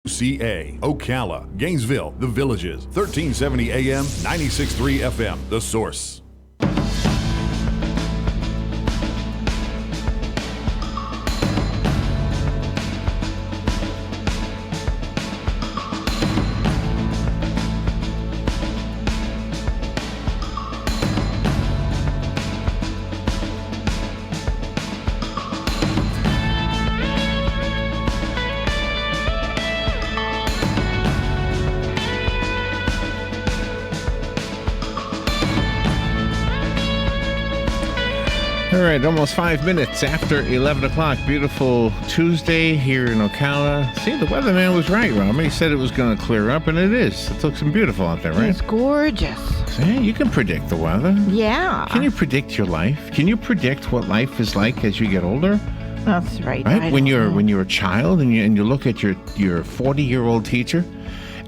CA, Ocala, Gainesville, The Villages, 1370 AM, 96.3 FM, The Source. All right, almost 5 minutes after 11 o'clock. Beautiful Tuesday here in Ocala. See, the weatherman was right, Rob. He said it was going to clear up, and it is. It looks beautiful out there, right? It's gorgeous. See, you can predict the weather. Yeah. Can you predict your life? Can you predict what life is like as you get older? That's right. Right? When you're a child and you look at your 40-year-old teacher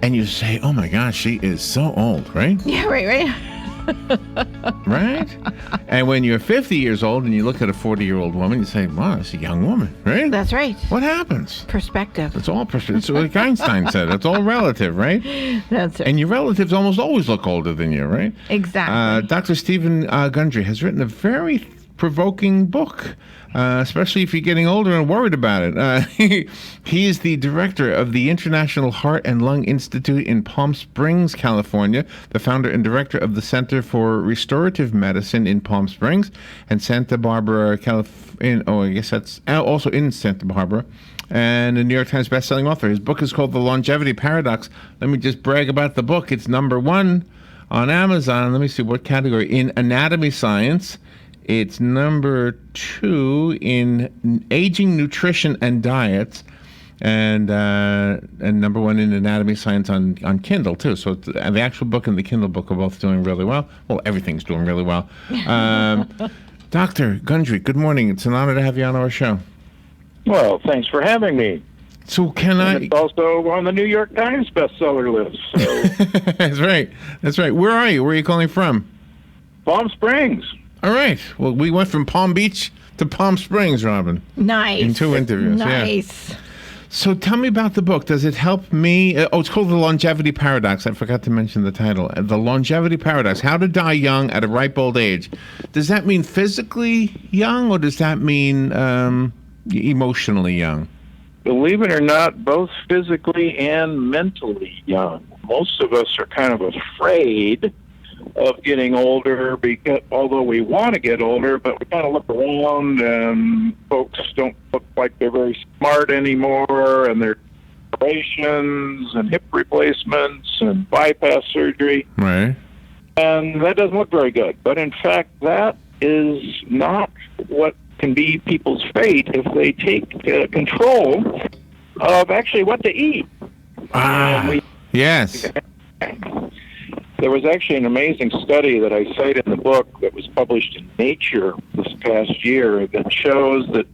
and you say, "Oh my gosh, she is so old," right? Yeah, right. Right? And when you're 50 years old and you look at a 40-year-old woman, you say, "Wow, that's a young woman," right? That's right. What happens? Perspective. It's all perspective. It's like Einstein said. It's all relative, right? That's right. And your relatives almost always look older than you, right? Exactly. Dr. Stephen Gundry has written a very provoking book, especially if you're getting older and worried about it. He is the director of the International Heart and Lung Institute in Palm Springs, California, the founder and director of the Center for Restorative Medicine in Palm Springs and Santa Barbara, California. Oh, I guess that's also in Santa Barbara. And a New York Times bestselling author. His book is called The Longevity Paradox. Let me just brag about the book. It's #1 on Amazon. Let me see what category. In Anatomy Science. It's #2 in Aging, Nutrition, and Diets, and #1 in Anatomy Science on Kindle, too. So the actual book and the Kindle book are both doing really well. Well, everything's doing really well. Dr. Gundry, good morning. It's an honor to have you on our show. Well, thanks for having me. So It's also on the New York Times bestseller list. So. That's right. That's right. Where are you? Where are you calling from? Palm Springs. All right. Well, we went from Palm Beach to Palm Springs, Robin. Nice. In 2 interviews. Nice. Yeah. So tell me about the book. Does it help me? It's called The Longevity Paradox. I forgot to mention the title. The Longevity Paradox. How to die young at a ripe old age. Does that mean physically young, or does that mean emotionally young? Believe it or not, both physically and mentally young. Most of us are kind of afraid of getting older, because although we want to get older, but we kind of look around and folks don't look like they're very smart anymore, and they're operations and hip replacements and bypass surgery. Right. And that doesn't look very good. But in fact, that is not what can be people's fate if they take control of actually what to eat. Yes. There was actually an amazing study that I cite in the book that was published in Nature this past year that shows that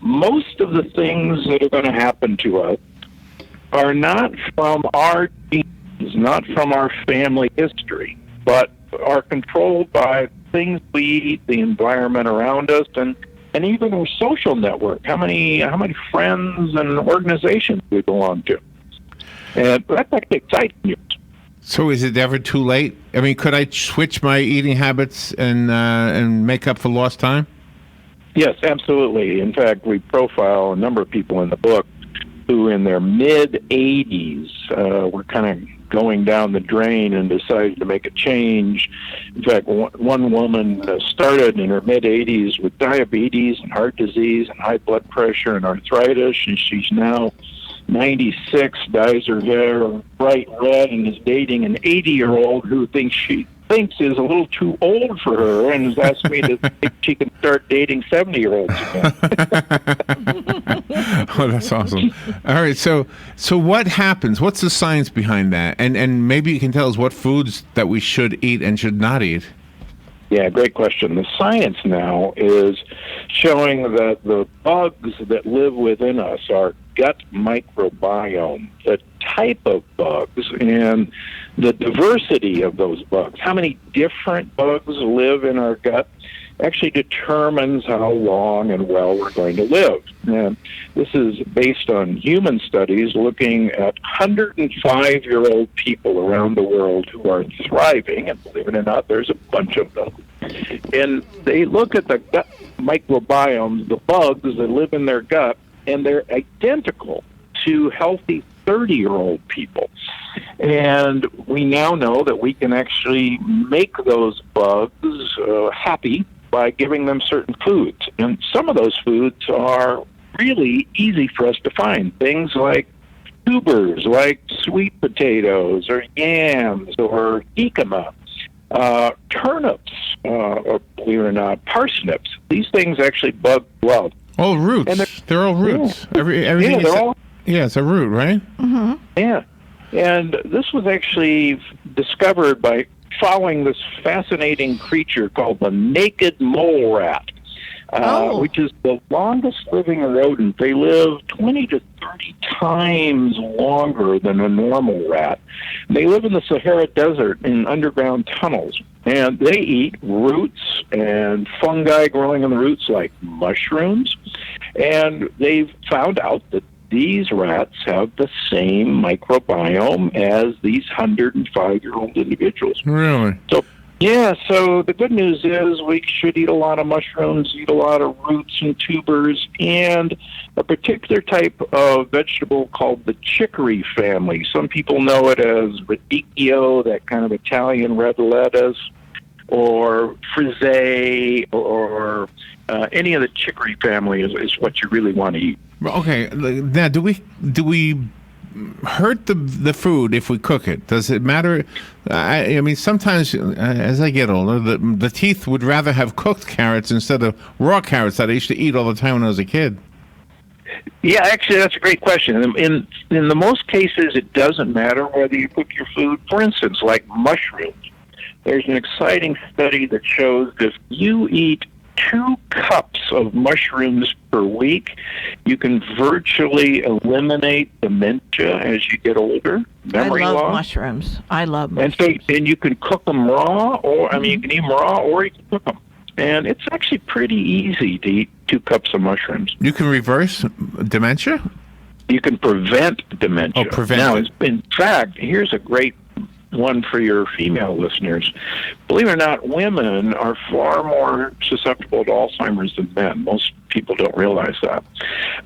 most of the things that are going to happen to us are not from our genes, not from our family history, but are controlled by things we eat, the environment around us, and even our social network. How many friends and organizations we belong to. And that's actually exciting. So is it ever too late? I mean, could I switch my eating habits and make up for lost time? Yes, absolutely. In fact, we profile a number of people in the book who in their mid-80s were kind of going down the drain and decided to make a change. In fact, one woman started in her mid-80s with diabetes and heart disease and high blood pressure and arthritis, and she's now 96, dyes her hair bright red, and is dating an 80-year-old who she thinks is a little too old for her, and has asked me to if she can start dating 70-year-olds again. Oh, that's awesome. All right, so what happens? What's the science behind that? And maybe you can tell us what foods that we should eat and should not eat. Yeah, great question. The science now is showing that the bugs that live within us, our gut microbiome, the type of bugs and the diversity of those bugs, how many different bugs live in our gut, actually determines how long and well we're going to live. And this is based on human studies looking at 105-year-old people around the world who are thriving, and believe it or not, there's a bunch of them. And they look at the gut microbiomes, the bugs that live in their gut, and they're identical to healthy 30-year-old people. And we now know that we can actually make those bugs happy by giving them certain foods. And some of those foods are really easy for us to find. Things like tubers, like sweet potatoes or yams or jicama, turnips, or believe it or not, parsnips. These things actually bug love. Oh, roots. And they're all roots. Yeah. Everything it's a root, right? Mm-hmm. Yeah. And this was actually discovered by following this fascinating creature called the naked mole rat, which is the longest living rodent. They live 20 to 30 times longer than a normal rat. They live in the Sahara Desert in underground tunnels, and they eat roots and fungi growing in the roots like mushrooms. And they've found out that these rats have the same microbiome as these 105-year-old individuals. Really? So the good news is we should eat a lot of mushrooms, eat a lot of roots and tubers, and a particular type of vegetable called the chicory family. Some people know it as radicchio, that kind of Italian red lettuce, or frisee, or any of the chicory family is what you really want to eat. Okay, now do we hurt the food if we cook it? Does it matter? I mean, sometimes as I get older, the teeth would rather have cooked carrots instead of raw carrots that I used to eat all the time when I was a kid. Yeah, actually, that's a great question. In the most cases, it doesn't matter whether you cook your food. For instance, like mushrooms. There's an exciting study that shows that if you eat 2 cups of mushrooms per week, you can virtually eliminate dementia as you get older, memory I love loss. mushrooms. I love mushrooms. And you can cook them raw, or you can eat them raw, or you can cook them. And it's actually pretty easy to eat 2 cups of mushrooms. You can reverse dementia? You can prevent dementia. Oh, prevent Now, it. in fact, here's a great one for your female listeners. Believe it or not, women are far more susceptible to Alzheimer's than men. Most people don't realize that.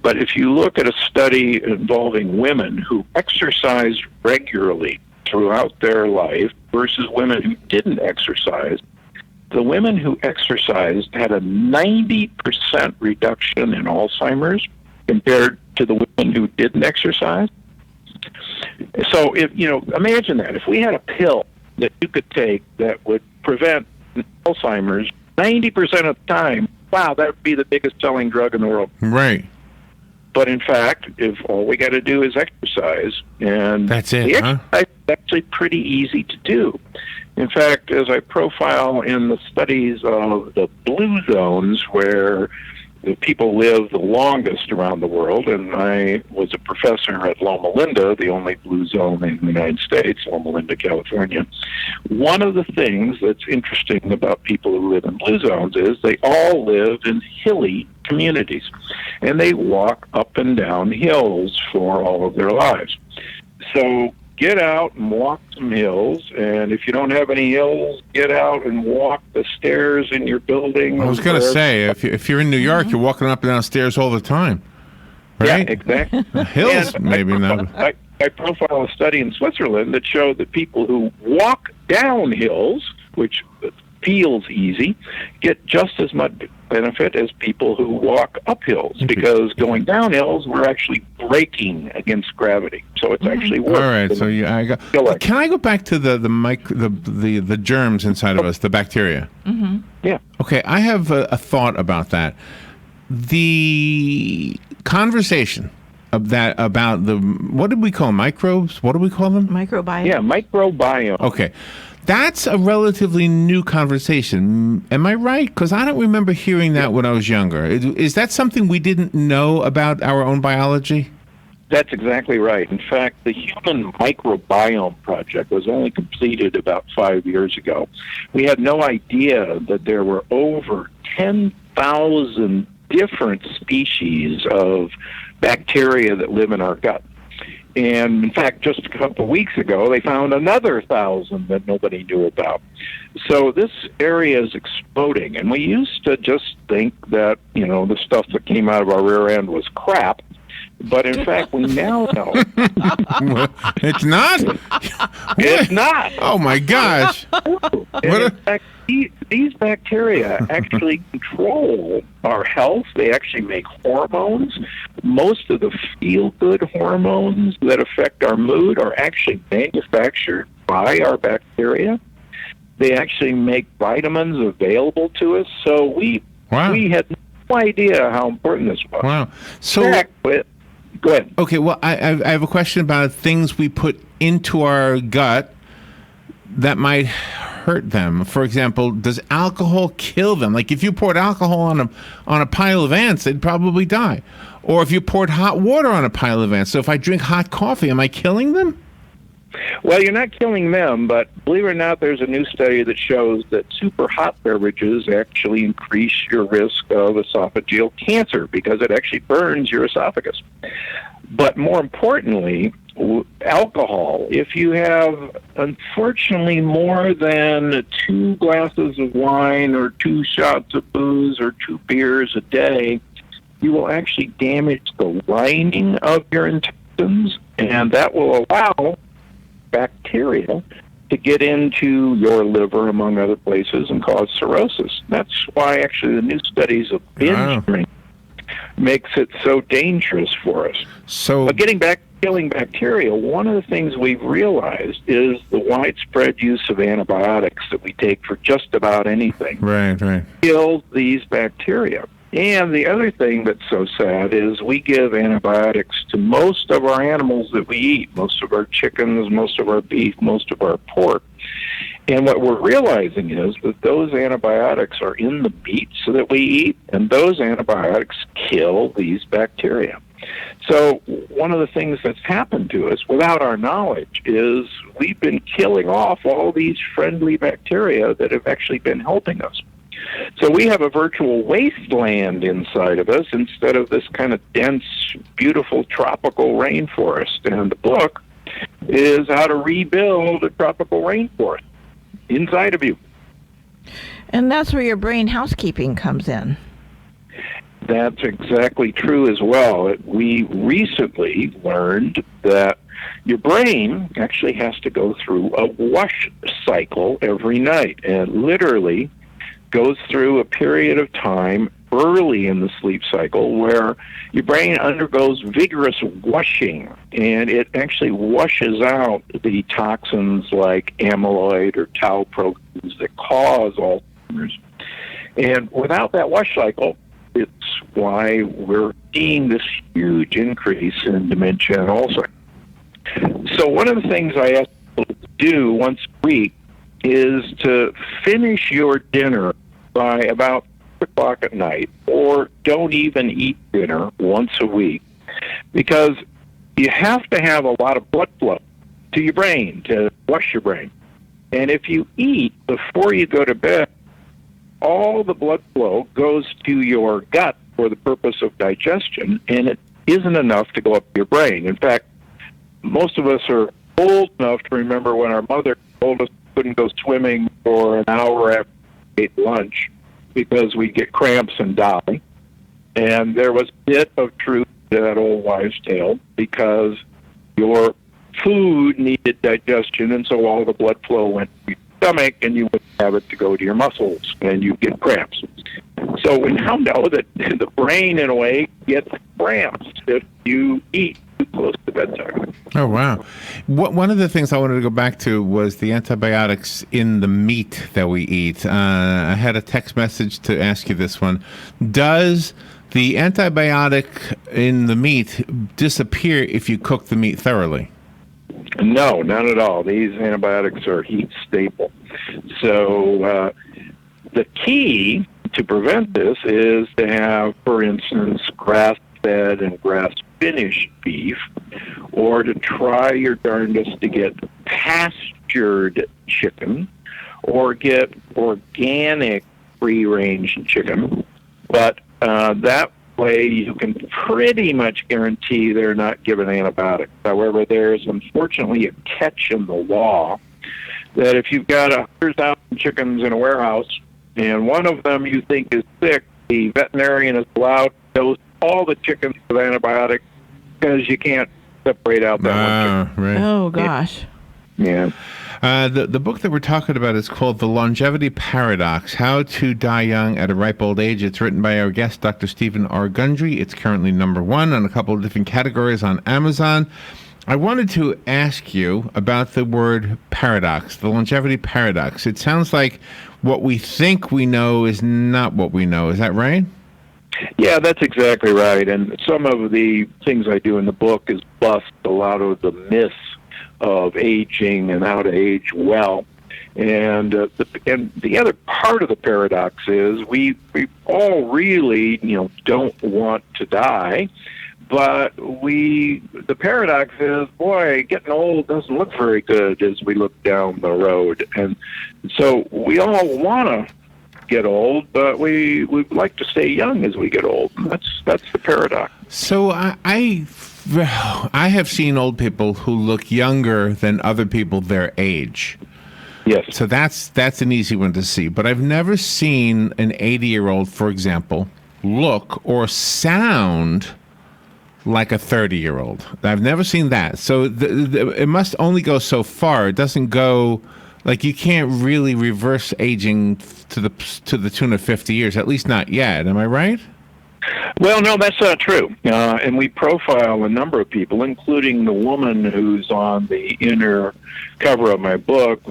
But if you look at a study involving women who exercised regularly throughout their life versus women who didn't exercise, the women who exercised had a 90% reduction in Alzheimer's compared to the women who didn't exercise. So, imagine that. If we had a pill that you could take that would prevent Alzheimer's 90% of the time, wow, that would be the biggest selling drug in the world. Right. But in fact, if all we got to do is exercise, and that's it, the exercise is actually pretty easy to do. In fact, as I profile in the studies of the blue zones where the people live the longest around the world, and I was a professor at Loma Linda, the only blue zone in the United States, Loma Linda, California. One of the things that's interesting about people who live in blue zones is they all live in hilly communities, and they walk up and down hills for all of their lives. So get out and walk some hills, and if you don't have any hills, get out and walk the stairs in your building. I was going to say, if you're in New York, you're walking up and down stairs all the time, right? Yeah, exactly. Hills, maybe not. I profile a study in Switzerland that showed that people who walk down hills, which feels easy, get just as much benefit as people who walk up hills, because going down hills, we're actually braking against gravity. So it's actually worse. All right, so can I go back to the germs inside of us, the bacteria? Mm-hmm. Yeah. Okay, I have a thought about that. The conversation about the, what did we call them? Microbes? What do we call them? Microbiome. Yeah, microbiome. Okay. That's a relatively new conversation. Am I right? Because I don't remember hearing that when I was younger. Is that something we didn't know about our own biology? That's exactly right. In fact, the Human Microbiome Project was only completed about 5 years ago. We had no idea that there were over 10,000 different species of bacteria that live in our gut. And in fact, just a couple of weeks ago, they found another 1,000 that nobody knew about. So this area is exploding. And we used to just think that, the stuff that came out of our rear end was crap. But in fact, we now know. It's not? It's not. Oh, my gosh. And in fact, these bacteria actually control our health. They actually make hormones. Most of the feel-good hormones that affect our mood are actually manufactured by our bacteria. They actually make vitamins available to us. So we had no idea how important this was. Wow. So, in fact, go ahead. Okay, well, I have a question about things we put into our gut that might hurt them. For example, does alcohol kill them? Like if you poured alcohol on a pile of ants, they'd probably die. Or if you poured hot water on a pile of ants. So if I drink hot coffee, am I killing them? Well, you're not killing them, but believe it or not, there's a new study that shows that super hot beverages actually increase your risk of esophageal cancer because it actually burns your esophagus. But more importantly, alcohol, if you have, unfortunately, more than 2 glasses of wine or 2 shots of booze or 2 beers a day, you will actually damage the lining of your intestines, and that will allow bacteria to get into your liver, among other places, and cause cirrhosis. That's why actually the new studies of binge drinking makes it so dangerous for us. But getting back to killing bacteria, one of the things we've realized is the widespread use of antibiotics that we take for just about anything kills these bacteria. And the other thing that's so sad is we give antibiotics to most of our animals that we eat, most of our chickens, most of our beef, most of our pork. And what we're realizing is that those antibiotics are in the meats that we eat, and those antibiotics kill these bacteria. So one of the things that's happened to us without our knowledge is we've been killing off all these friendly bacteria that have actually been helping us. So we have a virtual wasteland inside of us instead of this kind of dense, beautiful tropical rainforest. And the book is how to rebuild a tropical rainforest inside of you. And that's where your brain housekeeping comes in. That's exactly true as well. We recently learned that your brain actually has to go through a wash cycle every night, and literally goes through a period of time early in the sleep cycle where your brain undergoes vigorous washing, and it actually washes out the toxins like amyloid or tau proteins that cause Alzheimer's. And without that wash cycle, it's why we're seeing this huge increase in dementia and Alzheimer's. So one of the things I ask people to do once a week is to finish your dinner by about 6 o'clock at night, or don't even eat dinner once a week, because you have to have a lot of blood flow to your brain to wash your brain. And if you eat before you go to bed, all the blood flow goes to your gut for the purpose of digestion, and it isn't enough to go up to your brain. In fact, most of us are old enough to remember when our mother told us we couldn't go swimming for an hour after we ate lunch because we get cramps and die. And there was a bit of truth to that old wives' tale because your food needed digestion, and so all the blood flow went to your stomach, and you would have it to go to your muscles, and you get cramps. So we now know that the brain, in a way, gets cramps if you eat too close to bedtime. Oh, wow. One of the things I wanted to go back to was the antibiotics in the meat that we eat. I had a text message to ask you this one. Does the antibiotic in the meat disappear if you cook the meat thoroughly? No, not at all. These antibiotics are heat stable. So the key to prevent this is to have, for instance, grass-fed and grass finished beef, or to try your darndest to get pastured chicken, or get organic free-range chicken. But that way you can pretty much guarantee they're not given antibiotics. However, there's unfortunately a catch in the law that if you've got 100,000 chickens in a warehouse and one of them you think is sick, the veterinarian is allowed to dose all the chickens with antibiotics because you can't separate out that one chicken. Right. Oh, gosh. Yeah. The book that we're talking about is called The Longevity Paradox, How to Die Young at a Ripe Old Age. It's written by our guest, Dr. Stephen R. Gundry. It's currently #1 on a couple of different categories on Amazon. I wanted to ask you about the word paradox, the longevity paradox. It sounds like what we think we know is not what we know. Is that right? Yeah, that's exactly right. And some of the things I do in the book is bust a lot of the myths of aging and how to age well. And the other part of the paradox is we all really don't want to die, but the paradox is, boy, getting old doesn't look very good as we look down the road. And so we all want to get old, but we like to stay young as we get old. That's the paradox. So I have seen old people who look younger than other people their age. Yes. So that's an easy one to see. But I've never seen an 80-year-old, for example, look or sound like a 30-year-old. I've never seen that. So it must only go so far. It doesn't go, like, you can't really reverse aging to the tune of 50 years, at least not yet. Am I right? Well, no, that's not true. And we profile a number of people, including the woman who's on the inner cover of my book.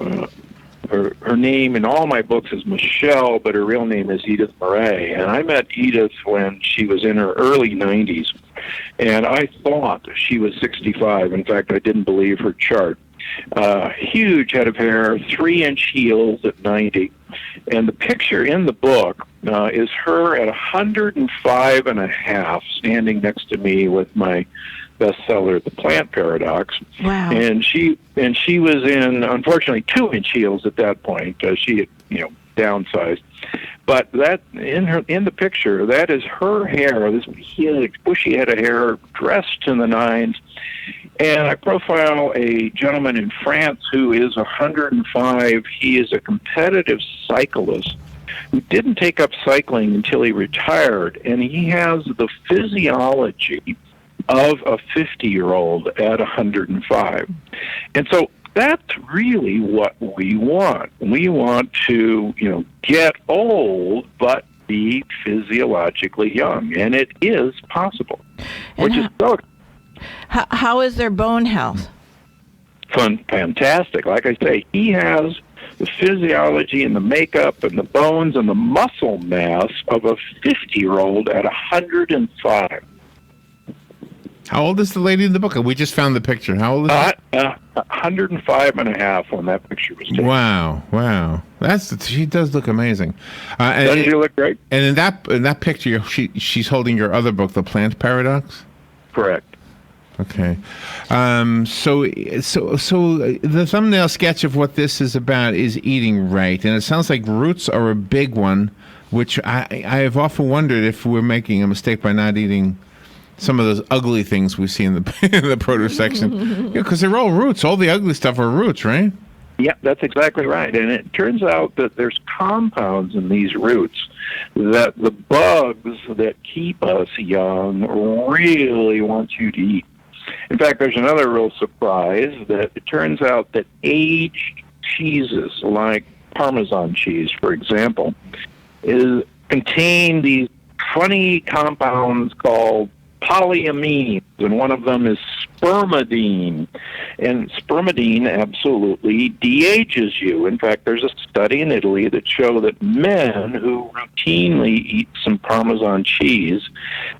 Her name in all my books is Michelle, but her real name is Edith Murray. And I met Edith when she was in her early 90s, and I thought she was 65. In fact, I didn't believe her chart. Huge head of hair, 3-inch heels at 90. And the picture in the book is her at 105 and a half, standing next to me with my bestseller, The Plant Paradox. Wow. And she was in, unfortunately, 2-inch heels at that point. She had, downsized. But that in the picture, that is her hair, this huge bushy head of hair, dressed in the nines. And I profile a gentleman in France who is 105. He is a competitive cyclist who didn't take up cycling until he retired, and he has the physiology of a 50-year-old at 105. And so that's really what we want. We want to, get old, but be physiologically young, and it is possible, which is so How is their bone health? fantastic. Like I say, he has the physiology and the makeup and the bones and the muscle mass of a 50-year-old at 105. How old is the lady in the book? We just found the picture. How old is she? 105 and a half when that picture was taken. Wow. She does look amazing. Doesn't she look great? And in that picture, she's holding your other book, The Plant Paradox? Correct. Okay. So the thumbnail sketch of what this is about is eating right. And it sounds like roots are a big one, which I have often wondered if we're making a mistake by not eating some of those ugly things we see in the produce section. Because they're all roots. All the ugly stuff are roots, right? Yeah, that's exactly right. And it turns out that there's compounds in these roots that the bugs that keep us young really want you to eat. In fact, there's another real surprise that it turns out that aged cheeses, like Parmesan cheese, for example, contain these funny compounds called polyamines, and one of them is spermidine. And spermidine absolutely de-ages you. In fact, there's a study in Italy that show that men who routinely eat some Parmesan cheese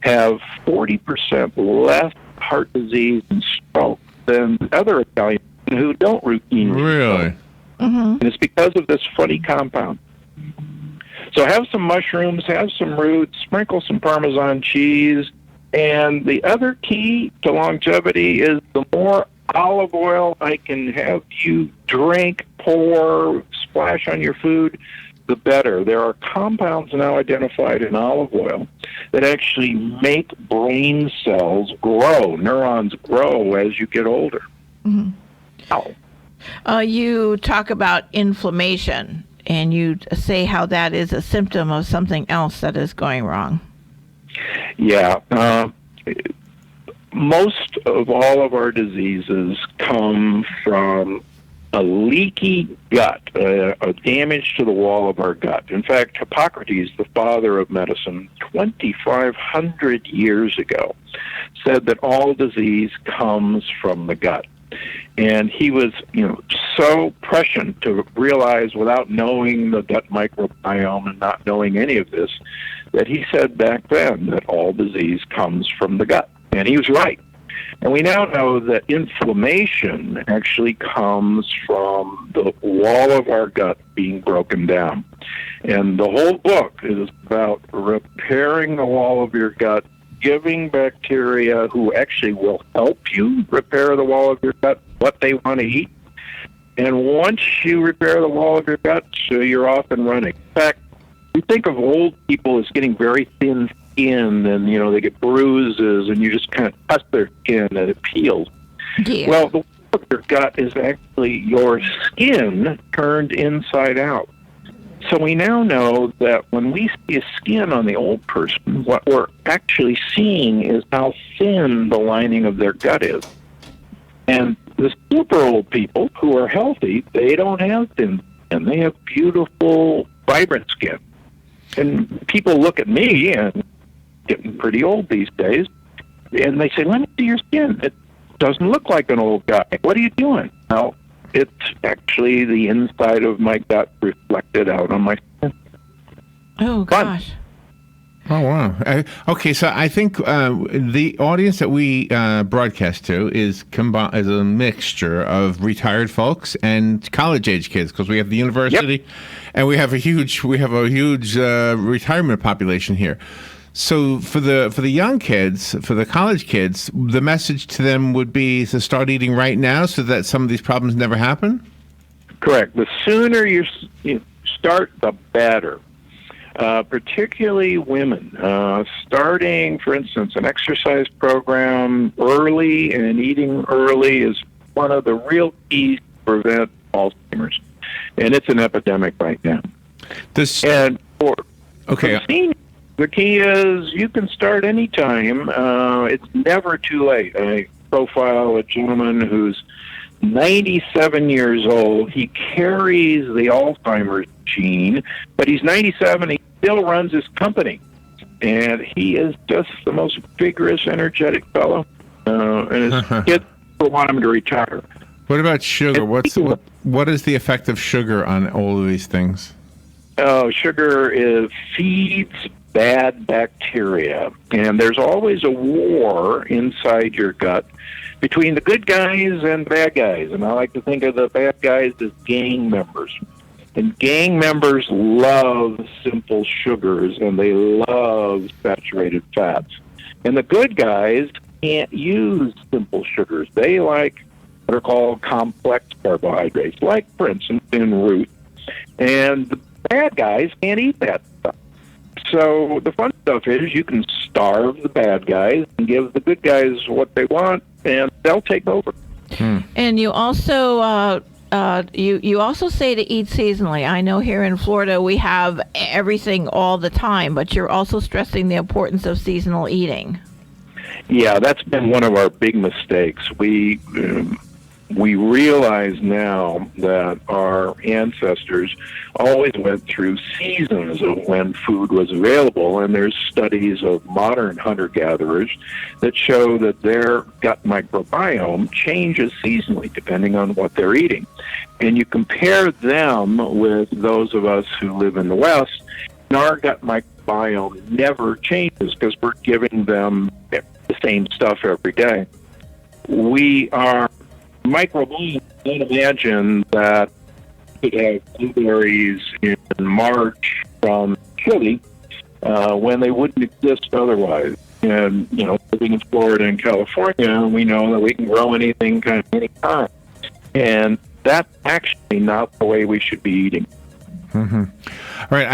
have 40% less heart disease and stroke than other Italians who don't routinely. Really? Mm-hmm. And it's because of this funny compound. So have some mushrooms, have some roots, sprinkle some Parmesan cheese, And the other key to longevity is the more olive oil I can have you drink, pour, splash on your food, the better. There are compounds now identified in olive oil that actually make brain cells grow, neurons grow as you get older. Mm-hmm. Wow. You talk about inflammation, and you say how that is a symptom of something else that is going wrong. Yeah. Most of all of our diseases come from a leaky gut, a damage to the wall of our gut. In fact, Hippocrates, the father of medicine, 2,500 years ago, said that all disease comes from the gut. And he was, so prescient to realize, without knowing the gut microbiome and not knowing any of this, that he said back then that all disease comes from the gut. And he was right. And we now know that inflammation actually comes from the wall of our gut being broken down. And the whole book is about repairing the wall of your gut, giving bacteria who actually will help you repair the wall of your gut what they want to eat. And once you repair the wall of your gut, so you're off and running. In fact, we think of old people as getting very thin skin, and they get bruises, and you just kind of touch their skin and it peels. Yeah. Well, the wall of your gut is actually your skin turned inside out. So we now know that when we see a skin on the old person, what we're actually seeing is how thin the lining of their gut is. And the super old people who are healthy, they don't have thin skin. They have beautiful, vibrant skin. And people look at me, and getting pretty old these days, and they say, "Let me see your skin. It doesn't look like an old guy. What are you doing?" Well, it's actually the inside of my gut reflected out on my skin. Oh, gosh. Oh, wow. Okay, so I think the audience that we broadcast to is a mixture of retired folks and college-age kids, because we have the university, and we have a huge retirement population here. So for the young kids, for the college kids, the message to them would be to start eating right now so that some of these problems never happen? Correct. The sooner you start, the better. Particularly women. Starting, for instance, an exercise program early and eating early is one of the real keys to prevent Alzheimer's. And it's an epidemic right now. And for seniors, the key is you can start anytime. It's never too late. I profile a gentleman who's 97 years old. He carries the Alzheimer's gene, but he's 97. He still runs his company. And he is just the most vigorous, energetic fellow. And his kids want him to retire. What about sugar? What is the effect of sugar on all of these things? Sugar feeds bad bacteria. And there's always a war inside your gut between the good guys and the bad guys. And I like to think of the bad guys as gang members. And gang members love simple sugars, and they love saturated fats. And the good guys can't use simple sugars. They like what are called complex carbohydrates, like, for instance, in root. And the bad guys can't eat that stuff. So the fun stuff is you can starve the bad guys and give the good guys what they want, and they'll take over. And you also you also say to eat seasonally. I know here in Florida we have everything all the time, but you're also stressing the importance of seasonal eating. Yeah, that's been one of our big mistakes. We realize now that our ancestors always went through seasons of when food was available, and there's studies of modern hunter-gatherers that show that their gut microbiome changes seasonally depending on what they're eating. And you compare them with those of us who live in the West, and our gut microbiome never changes because we're giving them the same stuff every day. We are microbiome. Can't imagine that we could have blueberries in March from Chile when they wouldn't exist otherwise. And, living in Florida and California, we know that we can grow anything kind of any time. And that's actually not the way we should be eating. Mm-hmm. All right,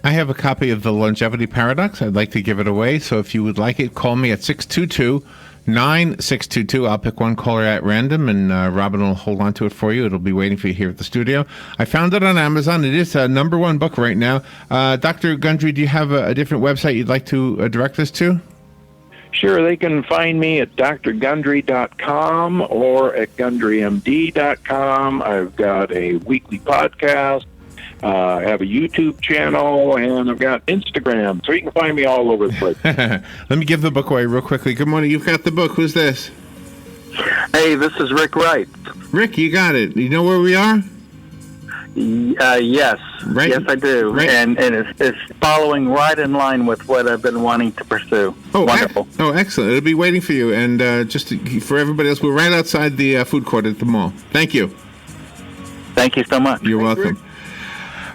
I have a copy of The Longevity Paradox. I'd like to give it away. So if you would like it, call me at 622-9622. I'll pick one caller at random, and Robin will hold on to it for you. It'll be waiting for you here at the studio. I found it on Amazon. It is a number one book right now. Dr. Gundry, do you have a different website you'd like to direct us to? Sure, they can find me at drgundry.com or at gundrymd.com. I've got a weekly podcast. I have a YouTube channel, and I've got Instagram, so you can find me all over the place. Let me give the book away real quickly. Good morning. You've got the book. Who's this? Hey, this is Rick Wright. Rick, you got it. You know where we are? Yes. Right. Yes, I do. Right. And it's following right in line with what I've been wanting to pursue. Oh, wonderful. Excellent. It'll be waiting for you. And for everybody else, we're right outside the food court at the mall. Thank you. Thank you so much. You're welcome.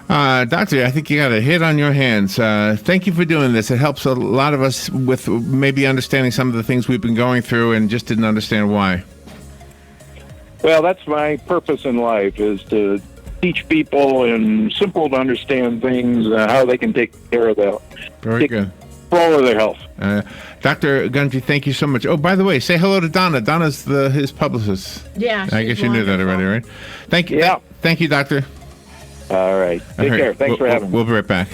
Doctor, I think you got a hit on your hands. Thank you for doing this. It helps a lot of us with maybe understanding some of the things we've been going through and just didn't understand why. Well, that's my purpose in life, is to teach people in simple to understand things, how they can take care of that. Very good. Control of their health. Dr. Gundry, thank you so much. Oh, by the way, say hello to Donna. Donna's his publicist. Yeah, I guess you knew that already, right? Thank you. Yeah. Thank you, Doctor. All right. Take care. Thanks for having me. We'll be right back.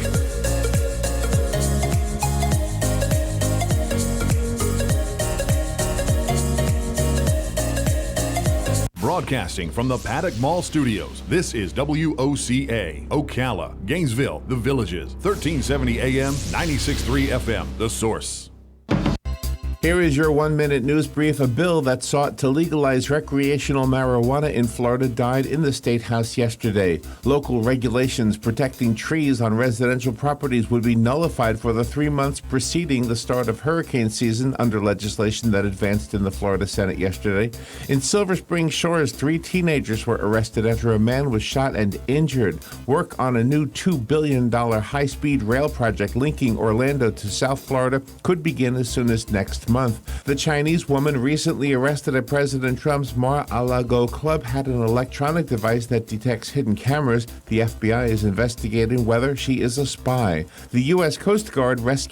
Broadcasting from the Paddock Mall Studios, this is WOCA, Ocala, Gainesville, The Villages, 1370 AM, 96.3 FM, The Source. Here is your 1-minute news brief. A bill that sought to legalize recreational marijuana in Florida died in the State House yesterday. Local regulations protecting trees on residential properties would be nullified for the 3 months preceding the start of hurricane season under legislation that advanced in the Florida Senate yesterday. In Silver Spring Shores, 3 teenagers were arrested after a man was shot and injured. Work on a new $2 billion high-speed rail project linking Orlando to South Florida could begin as soon as next month. The Chinese woman recently arrested at President Trump's Mar-a-Lago club had an electronic device that detects hidden cameras. The FBI is investigating whether she is a spy. The U.S. Coast Guard rescued